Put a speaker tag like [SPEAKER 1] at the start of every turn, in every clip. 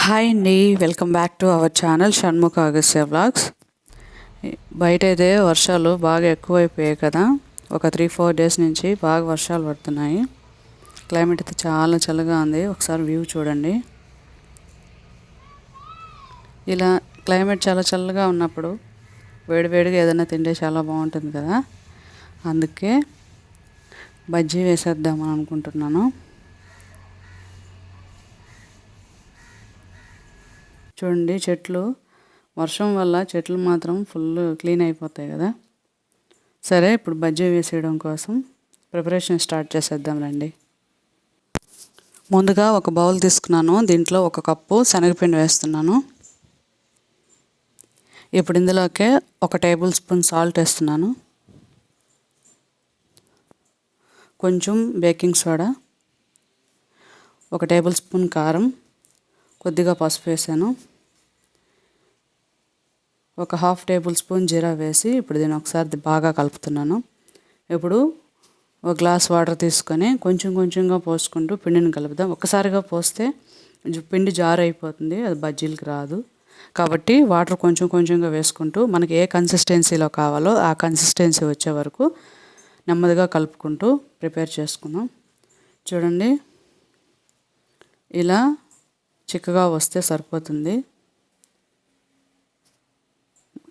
[SPEAKER 1] Hi అండి, welcome back to our channel Shanmukha Agasya vlogs. బయట అయితే వర్షాలు బాగా ఎక్కువైపోయాయి కదా. ఒక 3-4 డేస్ నుంచి బాగా వర్షాలు పడుతున్నాయి. క్లైమేట్ అయితే చాలా చల్లగా ఉంది. ఒకసారి వ్యూ చూడండి. ఇలా క్లైమేట్ చాలా చల్లగా ఉన్నప్పుడు వేడివేడిగా ఏదైనా తింటే చాలా బాగుంటుంది కదా. అందుకే బజ్జీ వేసేద్దామని అనుకుంటున్నాను. చూడండి, చెట్లు వర్షం వల్ల చెట్లు మాత్రం ఫుల్ క్లీన్ అయిపోతాయి కదా. సరే, ఇప్పుడు బజ్జీ వేసేయడం కోసం ప్రిపరేషన్ స్టార్ట్ చేసేద్దాం రండి. ముందుగా ఒక బౌల్ తీసుకున్నాను. దీంట్లో 1 కప్పు శనగపిండి వేస్తున్నాను. ఇప్పుడు ఇందులోకే 1 టేబుల్ స్పూన్ సాల్ట్ వేస్తున్నాను. కొంచెం బేకింగ్ సోడా, 1 టేబుల్ స్పూన్ కారం, కొద్దిగా పసుపు వేసాను. 1 హాఫ్ టేబుల్ స్పూన్ జీరా వేసి ఇప్పుడు దీన్ని ఒకసారి బాగా కలుపుతున్నాను. ఇప్పుడు 1 గ్లాస్ వాటర్ తీసుకొని కొంచెం కొంచెంగా పోసుకుంటూ పిండిని కలుపుదాం. ఒక్కసారిగా పోస్తే పిండి జారు అయిపోతుంది, అది బజ్జీలకి రాదు. కాబట్టి వాటర్ కొంచెం కొంచెంగా వేసుకుంటూ మనకి ఏ కన్సిస్టెన్సీలో కావాలో ఆ కన్సిస్టెన్సీ వచ్చే వరకు నెమ్మదిగా కలుపుకుంటూ ప్రిపేర్ చేసుకుందాం. చూడండి, ఇలా చిక్కగా వస్తే సరిపోతుంది.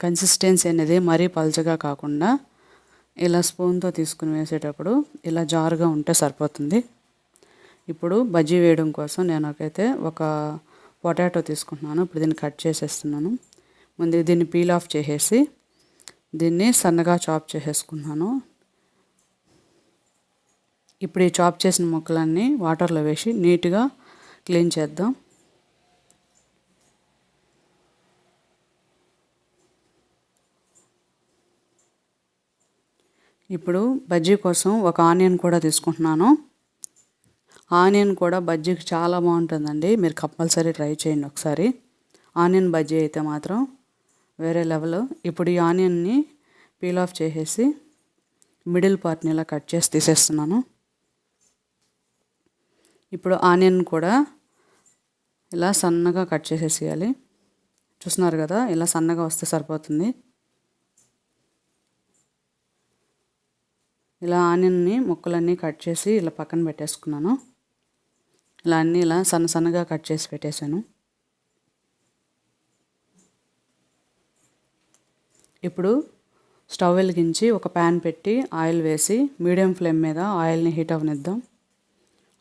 [SPEAKER 1] కన్సిస్టెన్సీ అనేది మరీ పల్చగా కాకుండా ఇలా స్పూన్తో తీసుకుని వేసేటప్పుడు ఇలా జారుగా ఉంటే సరిపోతుంది. ఇప్పుడు బజ్జీ వేయడం కోసం నేనైతే 1 పొటాటో తీసుకుంటున్నాను. ఇప్పుడు దీన్ని కట్ చేసేస్తున్నాను. ముందు దీన్ని పీల్ ఆఫ్ చేసేసి దీన్ని సన్నగా చాప్ చేసేసుకున్నాను. ఇప్పుడు ఈ చాప్ చేసిన ముక్కలన్నీ వాటర్లో వేసి నీట్గా క్లీన్ చేద్దాం. ఇప్పుడు బజ్జీ కోసం 1 ఆనియన్ కూడా తీసుకుంటున్నాను. ఆనియన్ కూడా బజ్జీకి చాలా బాగుంటుందండి. మీరు కంపల్సరీ ట్రై చేయండి ఒకసారి. ఆనియన్ బజ్జీ అయితే మాత్రం వేరే లెవెల్. ఇప్పుడు ఈ ఆనియన్ని పీల్ ఆఫ్ చేసేసి మిడిల్ పార్ట్ని ఇలా కట్ చేసి తీసేస్తున్నాను. ఇప్పుడు ఆనియన్ కూడా ఇలా సన్నగా కట్ చేసేసేయాలి. చూస్తున్నారు కదా, ఇలా సన్నగా వస్తే సరిపోతుంది. ఇలా ఆనియన్ని ముక్కలన్నీ కట్ చేసి ఇలా పక్కన పెట్టేసుకున్నాను. ఇలా అన్నీ ఇలా సన్నగా కట్ చేసి పెట్టేశాను. ఇప్పుడు స్టవ్ వెలిగించి 1 ప్యాన్ పెట్టి ఆయిల్ వేసి మీడియం ఫ్లేమ్ మీద ఆయిల్ని హీట్ అవనిద్దాం.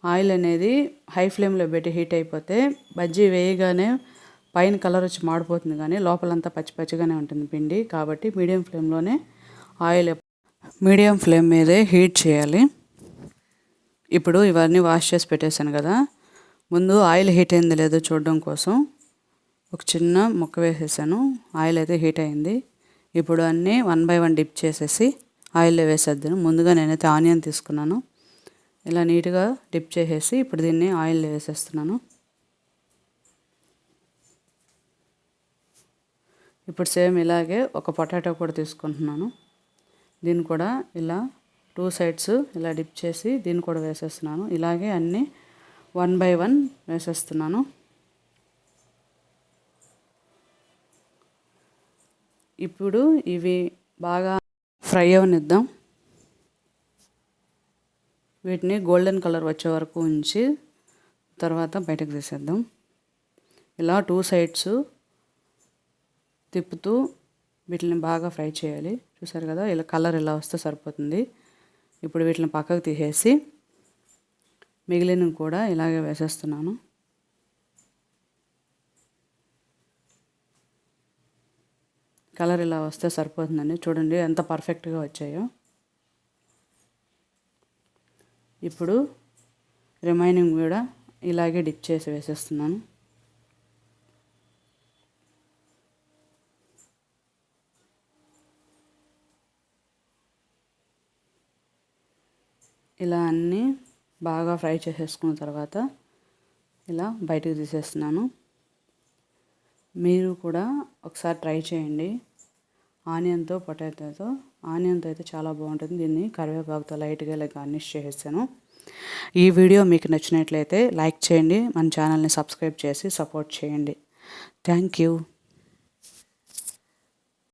[SPEAKER 1] ఆయిల్ అనేది హై ఫ్లేమ్లో పెట్టి హీట్ అయిపోతే బజ్జీ వేయగానే పైన కలర్ వచ్చి మాడిపోతుంది, కానీ లోపలంతా పచ్చి పచ్చిగానే ఉంటుంది పిండి. కాబట్టి మీడియం ఫ్లేమ్ మీదే హీట్ చేయాలి. ఇప్పుడు ఇవన్నీ వాష్ చేసి పెట్టేశాను కదా. ముందు ఆయిల్ హీట్ అయింది లేదో చూడడం కోసం ఒక చిన్న ముక్క వేసేసాను. ఆయిల్ అయితే హీట్ అయింది. ఇప్పుడు అన్నీ 1 బై 1 డిప్ చేసేసి ఆయిల్లో వేసేద్దాను. ముందుగా నేనైతే ఆనియన్ తీసుకున్నాను. ఇలా నీట్గా డిప్ చేసేసి ఇప్పుడు దీన్ని ఆయిల్లో వేసేస్తున్నాను. ఇప్పుడు సేమ్ ఇలాగే 1 పొటాటో కూడా తీసుకుంటున్నాను. దీన్ని కూడా ఇలా 2 సైడ్స్ ఇలా డిప్ చేసి దీన్ని కూడా వేసేస్తున్నాను. ఇలాగే అన్నీ 1 బై 1 వేసేస్తున్నాను. ఇప్పుడు ఇవి బాగా ఫ్రై అవనిద్దాం. వీటిని గోల్డెన్ కలర్ వచ్చే వరకు ఉంచి తర్వాత బయటకు తీసేద్దాం. ఇలా 2 సైడ్స్ తిప్పుతూ వీటిని బాగా ఫ్రై చేయాలి. చూసారు కదా, ఇలా కలర్ ఇలా వస్తే సరిపోతుంది. ఇప్పుడు వీటిని పక్కకు తీసేసి మిగిలినవి కూడా ఇలాగే వేసేస్తున్నాను. కలర్ ఇలా వస్తే సరిపోతుందండి. చూడండి ఎంత పర్ఫెక్ట్గా వచ్చాయో. ఇప్పుడు రిమైనింగ్ కూడా ఇలాగే డిప్ చేసి వేసేస్తున్నాను. ఇలా అన్నీ బాగా ఫ్రై చేసేసుకున్న తర్వాత ఇలా బయటకు తీసేస్తున్నాను. మీరు కూడా ఒకసారి ట్రై చేయండి. పొటాటోతో ఆనియన్తో అయితే చాలా బాగుంటుంది. దీన్ని కరివేపాకుతో లైట్గా ఇలా గార్నిష్ చేసేసాను. ఈ వీడియో మీకు నచ్చినట్లయితే లైక్ చేయండి, మన ఛానల్ని సబ్స్క్రైబ్ చేసి సపోర్ట్ చేయండి. Thank you.